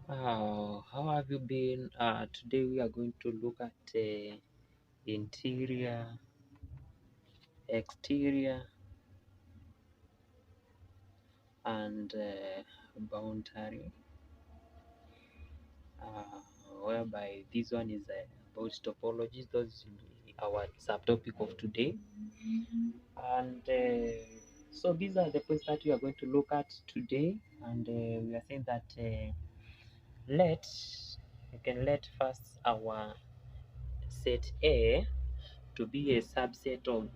How have you been? Today we are going to look at interior, exterior, and boundary. Whereby this one is about topologies. Those will be our subtopic of today. And so these are the points that we are going to look at today. And we are saying that let you can let first our set A to be a subset of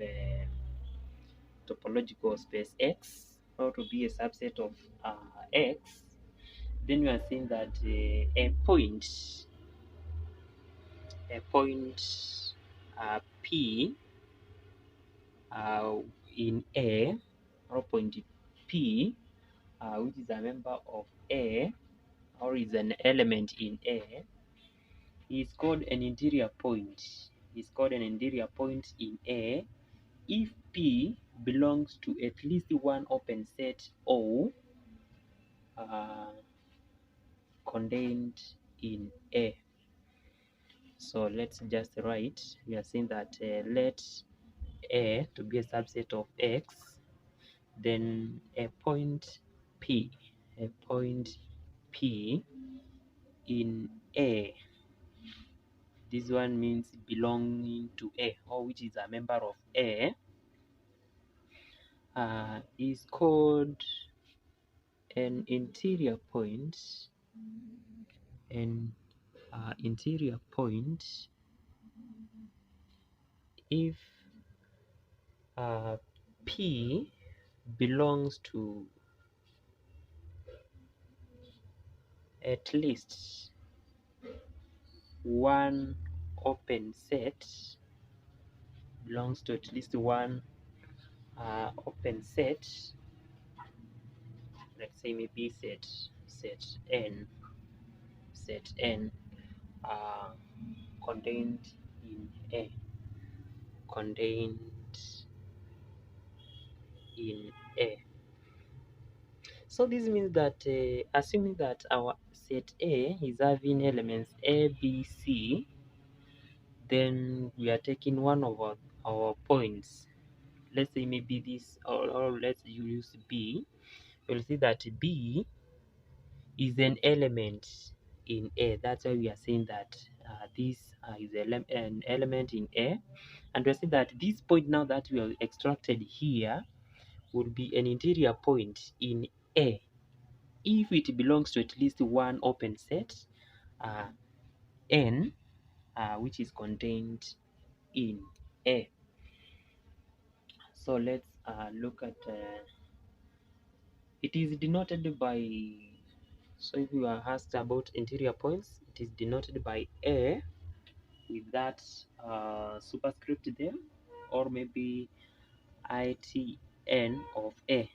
topological space X, or to be a subset of X. Then we are saying that a point P in A, or point P, which is a member of A, or is an element in A, is called an interior point. Is called an interior point in A if P belongs to at least one open set O contained in A. So let's just write, we are saying that let A to be a subset of X, then a point P in A. This one means belonging to A, or which is a member of A, is called an interior point. An interior point if P belongs to at least one open set, belongs to at least one open set, let's say maybe set n contained in A, contained in A. So this means that assuming that our set A is having elements A, B, C, then we are taking one of our points. Let's say maybe this, or let's use B. We'll see that B is an element in A. That's why we are saying that this is an element in A. And we see that this point now that we have extracted here would be an interior point in A if it belongs to at least one open set N, which is contained in A. So let's look at it is denoted by, so if you are asked about interior points, it is denoted by A with that superscript there, or maybe ITN of A.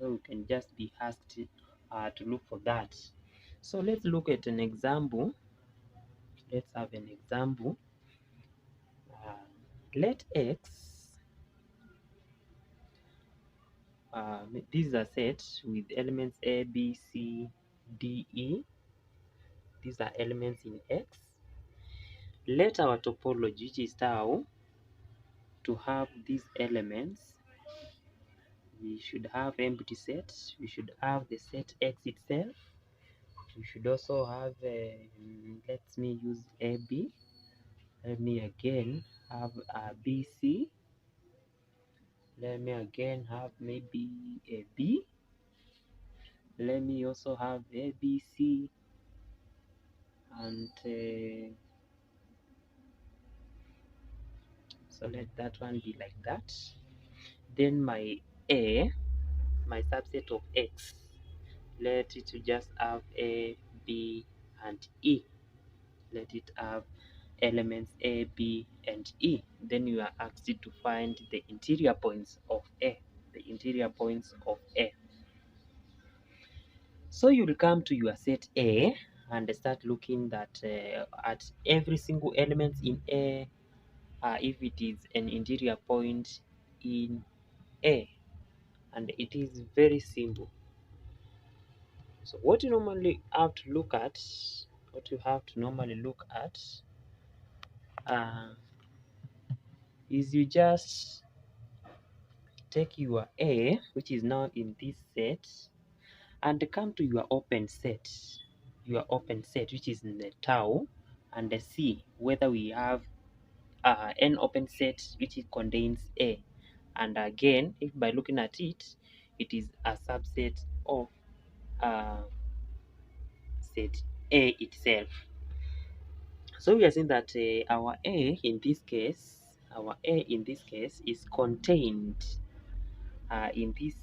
So you can just be asked to look for that. So let's look at an example. Let's have an example. Let X, this is a set with elements A, B, C, D, E. These are elements in X. Let our topology, which is tau, to have these elements. We should have empty sets. We should have the set X itself. We should also have, let me use AB. Let me again have a BC. Let me again have maybe a B. Let me also have ABC, and so let that one be like that. Then my A, my subset of X, let it just have A, B, and E. Let it have elements A, B, and E. Then you are asked to find the interior points of A. The interior points of A. So you'll come to your set A and start looking at every single element in A, if it is an interior point in A. And it is very simple. So what you normally have to look at, is you just take your A, which is now in this set, and come to your open set, which is in the tau, and see whether we have an open set which contains A. And again, if by looking at it, it is a subset of set A itself. So we are saying that our A in this case is contained in this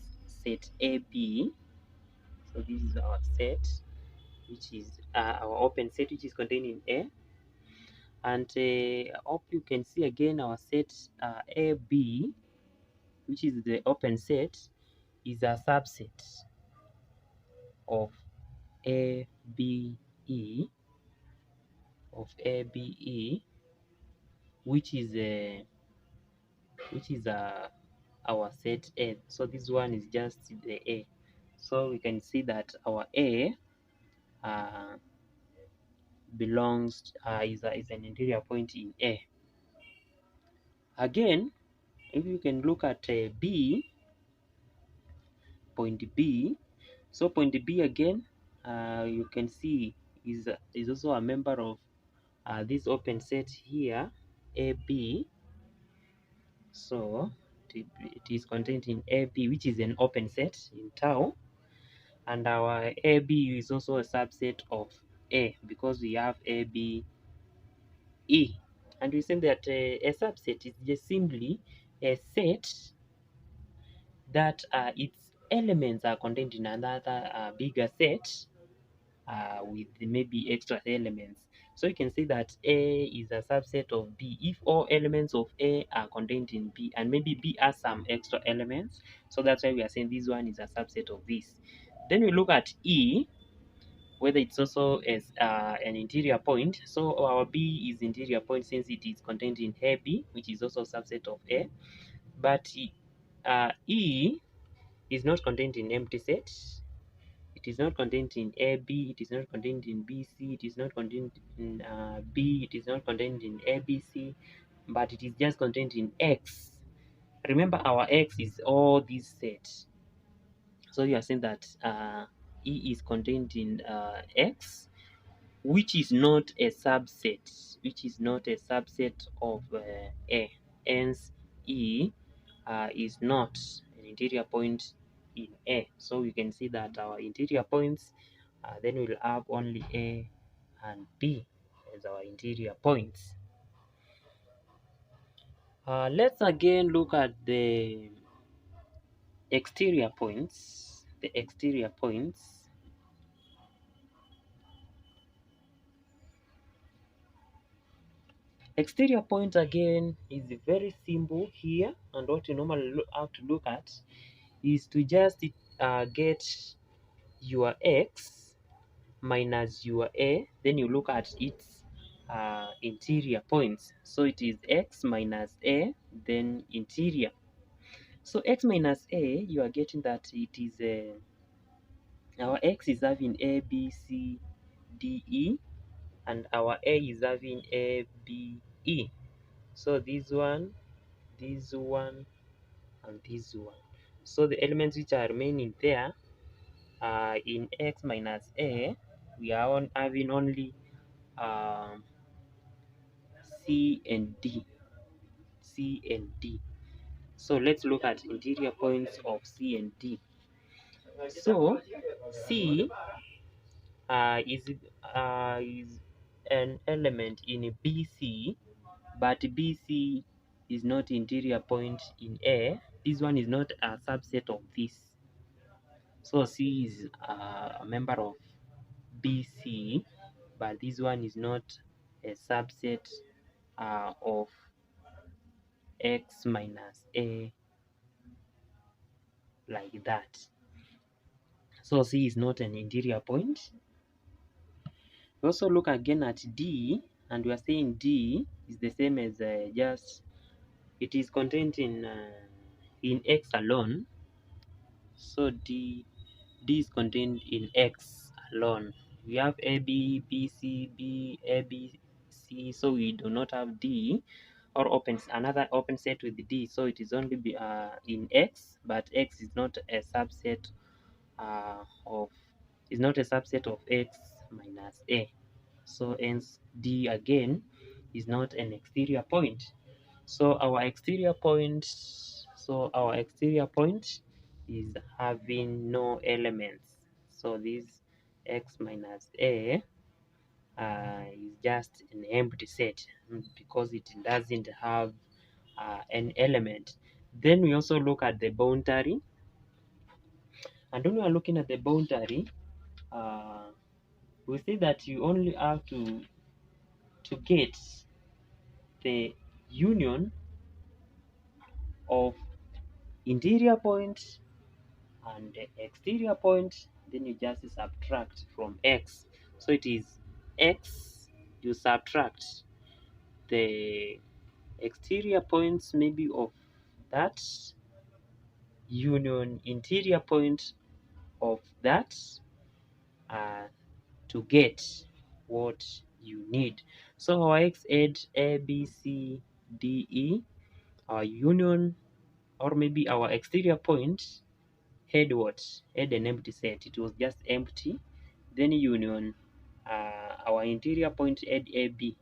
set AB. So this is our set, which is our open set, which is contained in A. And I hope you can see again our set AB, which is the open set, is a subset of ABE, which is our set A. So this one is just the A. So we can see that our A belongs is an interior point in A. Again, if you can look at B, point B. So point B again, you can see is also a member of this open set here, AB. So it is contained in AB, which is an open set in tau, and our AB is also a subset of A because we have ABE. And we say that a subset is just simply a set that its elements are contained in another bigger set with maybe extra elements. So you can say that A is a subset of B if all elements of A are contained in B, and maybe B has some extra elements. So that's why we are saying this one is a subset of this. Then we look at E, whether it's also as an interior point. So our B is interior point since it is contained in AB, which is also a subset of A. But E is not contained in empty set. It is not contained in AB, it is not contained in BC, it is not contained in B, it is not contained in ABC, but it is just contained in X. Remember, our X is all these sets. So you are saying that E is contained in X, which is not a subset, of A. Hence, E is not an interior point in A. So we can see that our interior points then we'll have only A and B as our interior points. Let's again look at the exterior points. Exterior points again is very simple here, and what you normally have to look at is to just get your X minus your A, then you look at its interior points. So it is X minus A, then interior. So X minus A, you are getting that it is our X is having A, B, C, D, E, and our A is having A, B, E. So this one, and this one. So the elements which are remaining there in X minus A, we are having only C and D. So let's look at interior points of C and D. So C is an element in BC, but BC is not interior point in A. This one is not a subset of this. So C is a member of BC, but this one is not a subset of X minus A, like that. So C is not an interior point. We also look again at D, and we are saying D is the same as just it is contained in X alone. So D D is contained in X alone. We have A, B, B, C, B, A, B, C, so we do not have D or another open set with D, so it is only in X, but X is not a subset of X minus A. So hence D again is not an exterior point. So our exterior point is having no elements. So this X minus A is just an empty set because it doesn't have an element. Then we also look at the boundary, and when we are looking at the boundary, we see that you only have to get the union of interior point and the exterior point, then you just subtract from X. So it is X, you subtract the exterior points maybe of that union interior point of that to get what you need. So our X had A, B, C, D, E, our union, or maybe our exterior point had what? Had an empty set. It was just empty. Then union, our interior point had AB.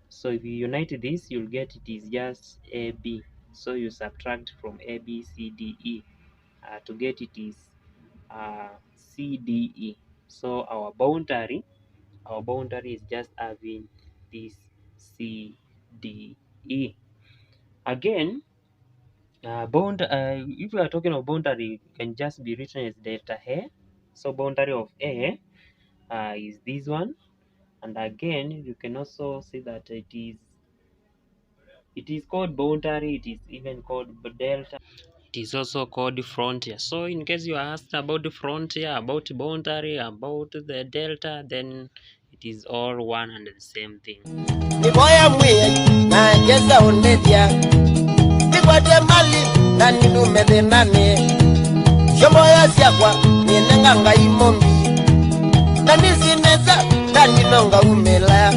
So if you unite this, you'll get it is just AB. So you subtract from A, B, C, D, E to get it is C, D, E. So our boundary is just having this C, D, E. Again, if we are talking of boundary, it can just be written as delta A. So boundary of A is this one, and again you can also see that it is called boundary. It is even called delta. It is also called frontier. So in case you are asked about the frontier, about boundary, about the delta, then it is all one and the same thing. mali nani numede nani shomoya siakwa ninenga ngai mombi nani sineza nani nonga umela